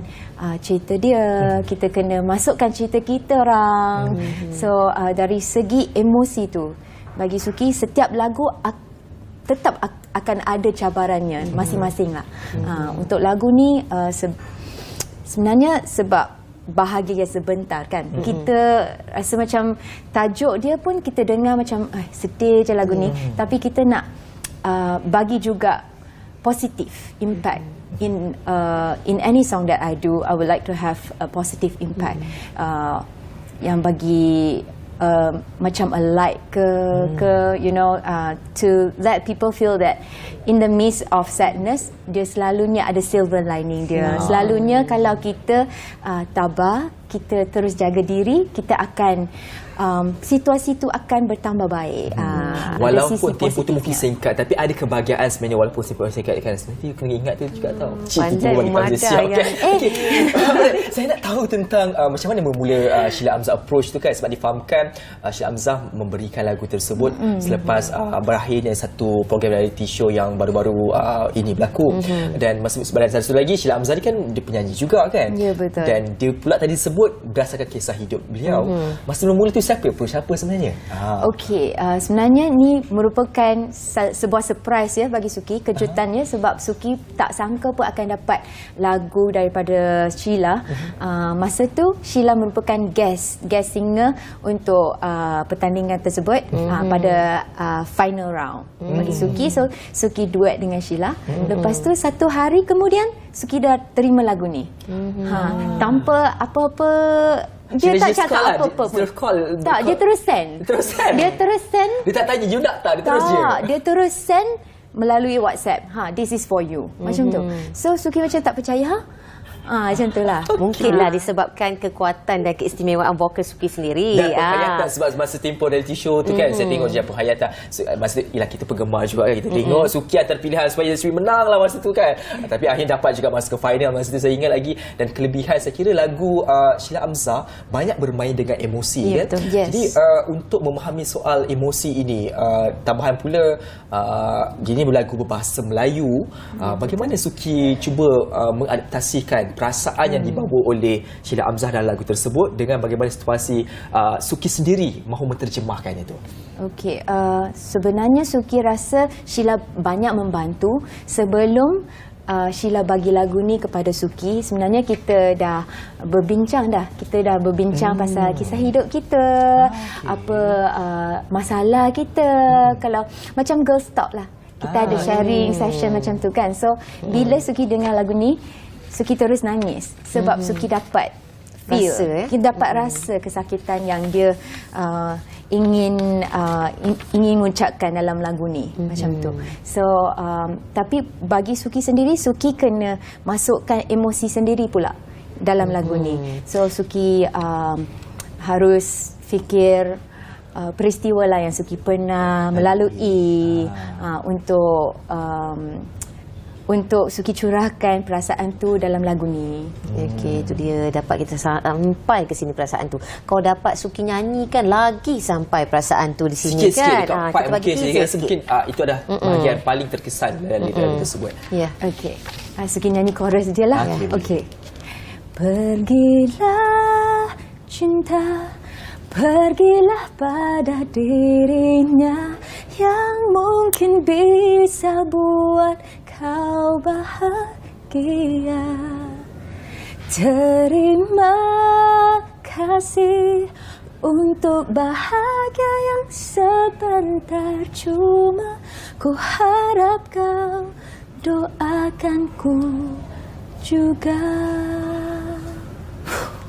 cerita dia, kita kena masukkan cerita kita orang. So dari segi emosi tu, bagi Suki setiap lagu tetap akan ada cabarannya masing-masing lah. Untuk lagu ni sebenarnya sebab bahagia yang sebentar kan, kita rasa macam tajuk dia pun kita dengar macam sedih je lagu ni, tapi kita nak bagi juga positive impact in any song that I do. I would like to have a positive impact yang bagi macam a light ke you know, to let people feel that in the midst of sadness, dia selalunya ada silver lining dia. Selalunya kalau kita tabah, kita terus jaga diri, kita akan situasi tu akan bertambah baik. Walaupun tempoh tu mungkin singkat, tapi ada kebahagiaan sebenarnya walaupun tempoh singkat kan. Sebenarnya kena ingat tu juga tau. Pandai memandang yang Saya nak tahu tentang macam mana bermula Sheila Hamzah approach tu kan, sebab difahamkan Sheila Hamzah memberikan lagu tersebut selepas berakhirnya satu program reality show yang baru-baru ini berlaku. Dan sebenarnya satu lagi, Sheila Hamzah ni kan dia penyanyi juga kan. Ya, betul. Dan dia pula tadi sebut berdasarkan kisah hidup beliau. Masa mula tu siapa sebenarnya? Okey, sebenarnya ni merupakan sebuah surprise ya bagi Suki, kejutannya, sebab Suki tak sangka pun akan dapat lagu daripada Sheila. Masa tu Sheila merupakan guest singer untuk pertandingan tersebut pada final round bagi Suki. So Suki duet dengan Sheila. Lepas tu satu hari kemudian Suki dah terima lagu ni. Tanpa apa-apa, dia tak cakap apa-apa pun. Tak, dia terus send. Dia terus send. Dia tak tanya you nak tak, dia terus je. Dia terus send melalui WhatsApp. This is for you. Macam tu. So Suki macam tak percaya. Macam tu lah. Mungkinlah disebabkan kekuatan dan keistimewaan vokal Suki sendiri. Dan penghayatan sebab masa tempoh reality show tu kan, saya tengok je penghayatan. Masa tu, kita penggemar juga kan, kita tengok Suki antara pilihan supaya Suki menang lah masa tu kan. Tapi akhirnya dapat juga masuk ke final masa tu, saya ingat lagi. Dan kelebihan saya kira lagu Sheila Hamzah banyak bermain dengan emosi kan. Betul. Yes. Jadi untuk memahami soal emosi ini, tambahan pula gini berlagu berbahasa Melayu, bagaimana Suki cuba mengadaptasikan perasaan yang dibawa oleh Sheila Hamzah dalam lagu tersebut dengan bagaimana situasi Suki sendiri mahu menterjemahkannya tu? Okey, sebenarnya Suki rasa Sheila banyak membantu. Sebelum Sheila bagi lagu ni kepada Suki, sebenarnya kita dah berbincang pasal kisah hidup kita, apa masalah kita, kalau macam girls talk lah, kita ada sharing session macam tu kan. So bila Suki dengar lagu ni, Suki terus nangis sebab Suki dapat feel, kita dapat rasa kesakitan yang dia ingin mengucapkan dalam lagu ni macam tu. So tapi bagi Suki sendiri, Suki kena masukkan emosi sendiri pula dalam lagu ni. So Suki harus fikir peristiwa lah yang Suki pernah melalui untuk Suki curahkan perasaan tu dalam lagu ni. Okey, itu dia dapat kita sampai ke sini perasaan tu. Kau dapat Suki nyanyikan lagi sampai perasaan tu di sini sikit-sikit kan. dekat part mungkin saya rasa mungkin itu adalah bahagian paling terkesan dalam lirik tersebut. Ya. Okey. Suki nyanyi chorus dia lah. Okey. Pergilah cinta, pergilah pada dirinya yang mungkin bisa buat kau bahagia. Terima kasih untuk bahagia yang sebentar, cuma ku harap kau doakanku juga.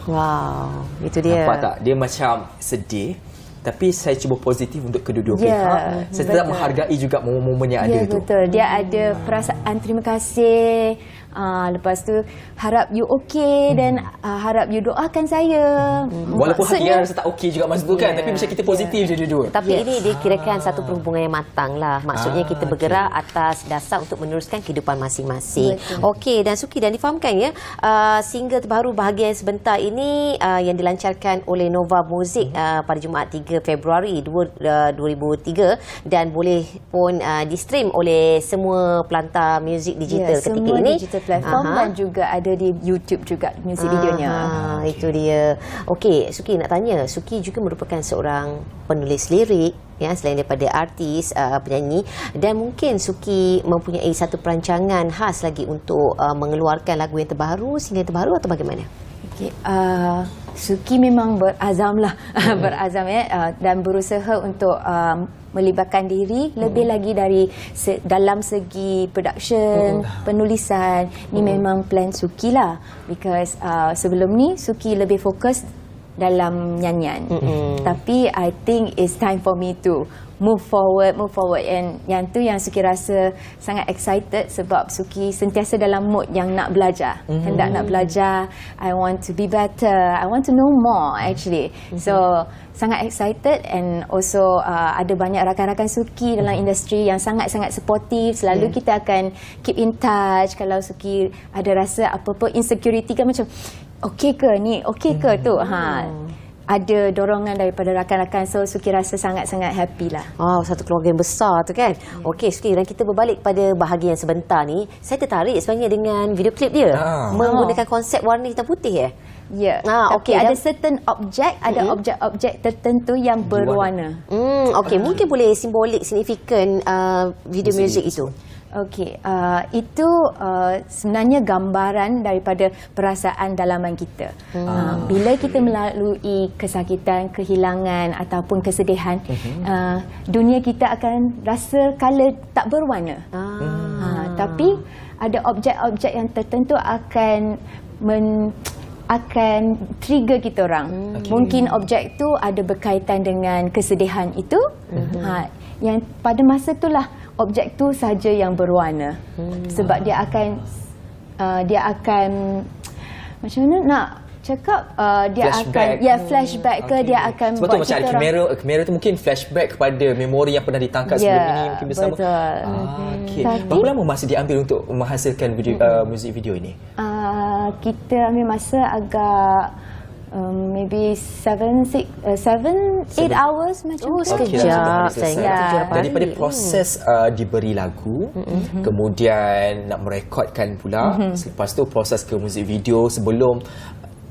Wow, itu dia. Nampak tak? Dia macam sedih, tapi saya cuba positif untuk kedua-dua pihak. Saya tetap menghargai juga momen-momen yang ada tu. Betul. Dia ada perasaan terima kasih. Lepas tu harap you okey dan harap you doakan saya. Walaupun hati rasa tak okey juga masa tu kan, tapi macam kita positif je dua-dua. Tapi ini dia kirakan satu perhubungan yang matang lah. Maksudnya kita bergerak atas dasar untuk meneruskan kehidupan masing-masing. Okey, dan Suki, dan difahamkan ya, single terbaru Bahagia yang Sebentar ini yang dilancarkan oleh Nova Music pada Jumaat 3 Februari 2003 dan boleh pun di-stream oleh semua pelantar muzik digital ketika semua ini. Digital platform dan juga ada di YouTube juga muzik videonya. Itu dia. Okey, Suki nak tanya, Suki juga merupakan seorang penulis lirik ya, selain daripada artis, penyanyi, dan mungkin Suki mempunyai satu perancangan khas lagi untuk mengeluarkan lagu yang terbaru, single terbaru atau bagaimana? Okay. Suki memang berazam lah, berazam dan berusaha untuk melibatkan diri lebih lagi dari dalam segi production, penulisan. Ni memang plan Suki lah, because sebelum ni Suki lebih fokus dalam nyanyian. Tapi I think it's time for me to move forward, and yang tu yang Suki rasa sangat excited sebab Suki sentiasa dalam mood yang nak belajar, hendak nak belajar. I want to be better, I want to know more actually. So sangat excited, and also ada banyak rakan-rakan Suki dalam industri yang sangat-sangat supportive. Selalu kita akan keep in touch kalau Suki ada rasa apa-apa insecurity kan, macam okey ke ni, okey ke tu, ada dorongan daripada rakan-rakan. So Suki rasa sangat-sangat happy lah. Satu keluarga yang besar tu kan. Okey Suki, dan kita berbalik pada Bahagia yang Sebentar ni, saya tertarik sebenarnya dengan video klip dia. Menggunakan konsep warna hitam putih Ya. Okey, ada certain objek, ada objek-objek tertentu yang berwarna. Okey, mungkin boleh simbolik, signifikan video muzik itu. Okey, itu sebenarnya gambaran daripada perasaan dalaman kita. Bila kita melalui kesakitan, kehilangan ataupun kesedihan, dunia kita akan rasa color tak berwarna. Tapi ada objek-objek yang tertentu akan trigger kita orang. Mungkin objek tu ada berkaitan dengan kesedihan itu. Yang pada masa itulah objek tu saja yang berwarna. Sebab dia akan macam mana nak cakap, dia flashback. akan flashback ke, dia akan sebab buat tu macam ada kamera tu mungkin flashback kepada memori yang pernah ditangkap sebelum ini mungkin bersama. Betul. Okay. Berapa lama masa diambil untuk menghasilkan video, muzik video ini? Kita ambil masa agak maybe 7-8 hours macam tu. Sekejap. Daripada proses diberi lagu, kemudian nak merekodkan pula, selepas tu proses ke muzik video sebelum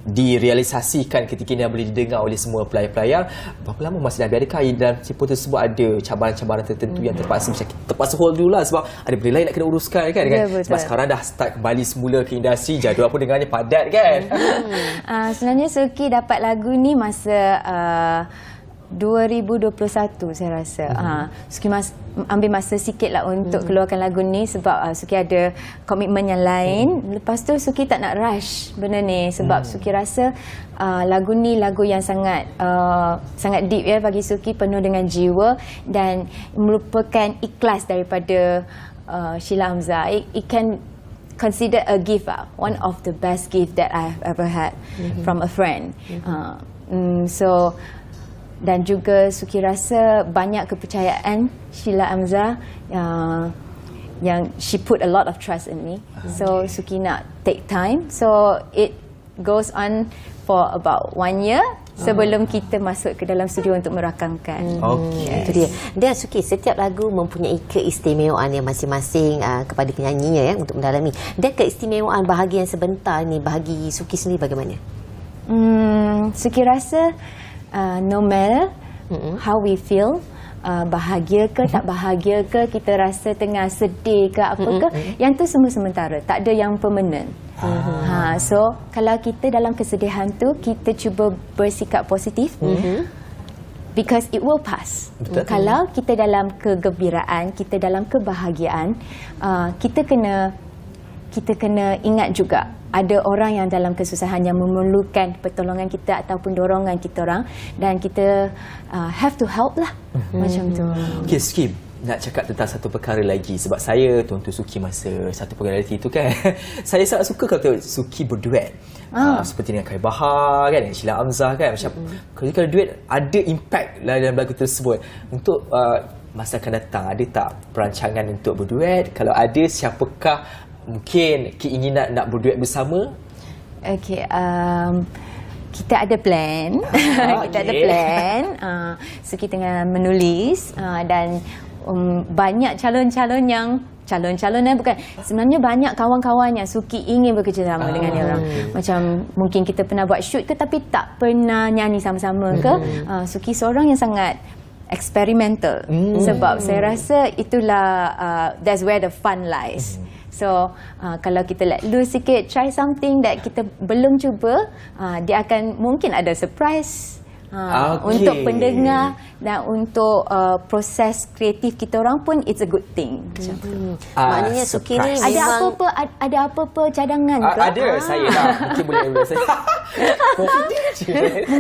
direalisasikan ketika ini boleh didengar oleh semua pelayar-pelayar. Berapa lama masa dah adakah dalam tempoh tersebut ada cabaran-cabaran tertentu yang terpaksa hold dulu lah, sebab ada benda lain nak kena uruskan kan? Sebab sekarang dah start kembali semula ke industri, jadual pun dengarnya padat kan? Sebenarnya Suki dapat lagu ni masa 2021 saya rasa. Suki ambil masa sikit lah untuk keluarkan lagu ni sebab Suki ada komitmen yang lain. Lepas tu Suki tak nak rush benda ni sebab Suki rasa lagu ni lagu yang sangat deep ya bagi Suki, penuh dengan jiwa dan merupakan ikhlas daripada Sheila Hamzah. It can consider a gift, one of the best gift that I've ever had from a friend. So dan juga Suki rasa banyak kepercayaan Sheila Hamzah yang she put a lot of trust in me. So Suki nak take time. So it goes on for about 1 year sebelum kita masuk ke dalam studio untuk merakamkan. Itu dia. Dan Suki, setiap lagu mempunyai keistimewaan yang masing-masing kepada penyanyinya ya untuk mendalami. Dan keistimewaan bahagian sebentar ni bagi Suki sendiri bagaimana? Suki rasa no matter how we feel, bahagia ke tak bahagia ke, kita rasa tengah sedih ke apa ke, yang tu semua sementara, tak ada yang permanent. So kalau kita dalam kesedihan tu kita cuba bersikap positif, because it will pass. Betul. Kalau kita dalam kegembiraan, kita dalam kebahagiaan, kita kena ingat juga ada orang yang dalam kesusahan yang memerlukan pertolongan kita ataupun dorongan kita orang, dan kita have to help lah. Macam tu. Okey, Suki, nak cakap tentang satu perkara lagi sebab saya tonton Suki masa satu reality tu kan. Saya sangat suka kalau tengok Suki berduet. Seperti dengan Kai Bahar kan, dengan Sheila Hamzah kan, macam kalau duet ada impact lah dalam lagu tersebut. Untuk masa akan datang, ada tak perancangan untuk berduet? Kalau ada, siapakah mungkin keinginan nak berduet bersama? Okey, kita ada plan. Kita ada plan. So kita tengah menulis dan banyak calon-calon bukan, sebenarnya banyak kawan-kawan yang Suki ingin bekerjasama dengan dia orang. Macam mungkin kita pernah buat shoot ke tapi tak pernah nyanyi sama-sama ke. Suki seorang yang sangat experimental. Sebab saya rasa itulah that's where the fun lies. So kalau kita let loose sikit, try something that kita belum cuba, dia akan mungkin ada surprise untuk pendengar dan untuk proses kreatif kita orang pun, it's a good thing. Maknanya Suki ni memang ada apa-apa cadangan ke? Ada, saya lah. Mungkin boleh saya.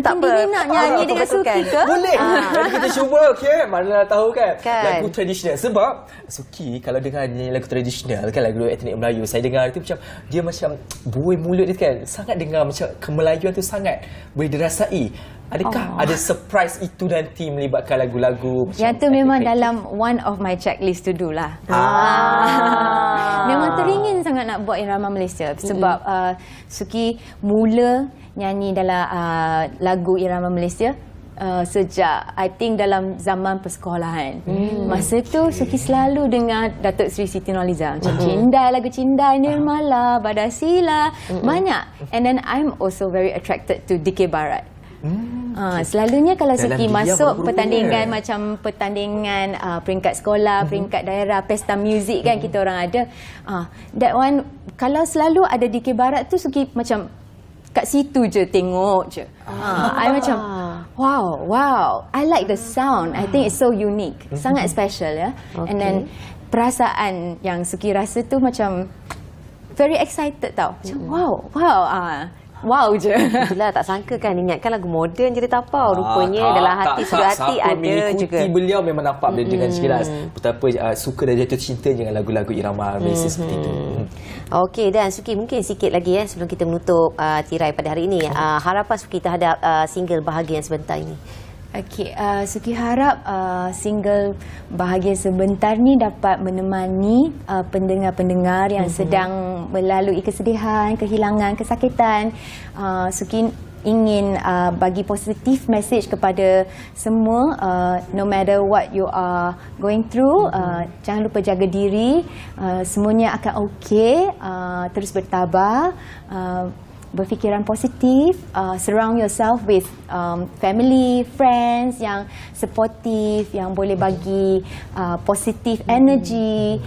tak apa. Dia nak nyanyi dengan Suki ke? Boleh. Jadi kita cuba, okey. Mana tahu kan. Lagu tradisional. Sebab Suki kalau dengar nyanyi lagu tradisional kan, lagu etnik Melayu, saya dengar itu macam dia macam buih mulut dia kan. Sangat dengar macam kemelayuan tu sangat boleh dirasai. Adakah ada surprise itu nanti melibatkan lagu-lagu macam yang tu memang dalam one of my checklist to do lah. Memang teringin sangat nak buat irama Malaysia sebab Suki mula nyanyi dalam lagu irama Malaysia sejak I think dalam zaman persekolahan. Masa tu Suki selalu dengar Datuk Seri Siti Nurhaliza macam Cindai, lagu Cindai, Nirmala, Badasila, banyak. And then I'm also very attracted to DK Barat. Selalunya kalau Suki masuk pertandingan macam pertandingan peringkat sekolah, peringkat daerah, pesta muzik kan kita orang ada, that one kalau selalu ada DK Barat tu Suki macam kat situ je tengok je. I macam wow, I like the sound. I think it's so unique, sangat special ya. And then perasaan yang Suki rasa tu macam very excited tau. Macam wow je. Itulah, tak sangka kan, ingatkan lagu moden je dia tapau. Rupanya dalam hati sudah hati ada juga. Mengikuti beliau memang nampak dengan jelas betapa suka dan jatuh cinta dengan lagu-lagu irama Malaysia seperti itu. Okey, dan Suki mungkin sikit lagi sebelum kita menutup tirai pada hari ini, harapan Suki terhadap single Bahagia Sebentar ini. Okey, Suki harap single Bahagia Sebentar ni dapat menemani pendengar-pendengar yang sedang melalui kesedihan, kehilangan, kesakitan. Suki ingin bagi positif message kepada semua, no matter what you are going through, jangan lupa jaga diri, semuanya akan okey, terus bertabah, berfikiran positif, surround yourself with family, friends yang supportive, yang boleh bagi positive energy,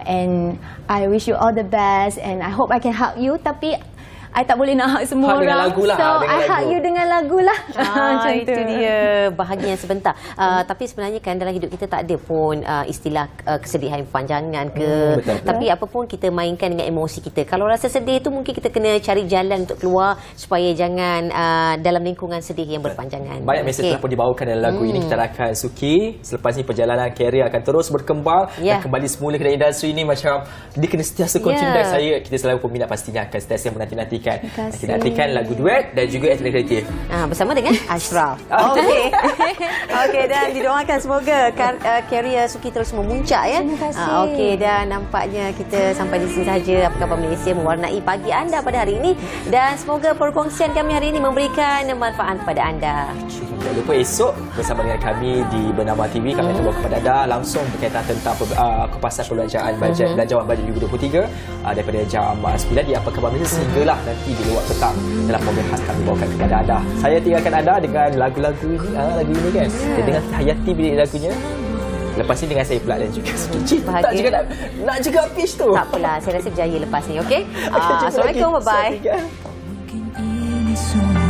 and I wish you all the best and I hope I can help you. Tapi I tak boleh nak hug semua Hug dengan orang. lagu lah, So dengan I hug lagu. you dengan lagu lah. Macam Itu tu. dia bahagian sebentar. Tapi sebenarnya kan dalam hidup kita tak ada pun istilah kesedihan panjangan ke. Betul. Tapi apa pun kita mainkan dengan emosi kita. Kalau rasa sedih tu mungkin kita kena cari jalan untuk keluar supaya jangan dalam lingkungan sedih yang berpanjangan. Banyak mesej telah pun dibawakan dalam lagu ini. Kita harapkan Suki selepas ni perjalanan karier akan terus berkembang Ya. dan kembali semula ke dalam industri ini macam dia kena sentiasa continue. Ya. Dan kita selalu peminat pastinya akan sentiasa menanti-nantikan. Terima kasih. Kita nantikan lagu duet dan juga etnik kreatif. Bersama dengan Ashraf. Okey. Okey, dan didoakan semoga karier Suki terus memuncak ya. Terima kasih. Okey, dan nampaknya kita sampai di sini sahaja Apa Khabar Malaysia mewarnai pagi anda pada hari ini, dan semoga perkongsian kami hari ini memberikan manfaat kepada anda. Jangan lupa esok bersama dengan kami di Bernama TV kami akan bawa kepada anda langsung berkaitan tentang kepasan perbelanjaan bajet belanjawan bajet 2023 daripada jam 9 di Apa Khabar Malaysia sehinggalah nanti di luar petang dalam program khas kami bawakan kepada anda. Saya tinggalkan anda dengan lagu-lagu ini, lagu ini kan. Dia dengan hayati bilik lagunya. Lepas ni dengan saya pula dan juga Suki. Bahagia. Tak juga nak juga pitch tu. Tak apalah, saya rasa berjaya lepas ni. Okey. Okey, jumpa lagi. Assalamualaikum, bye-bye. Saya tinggal. Mungkin ini semua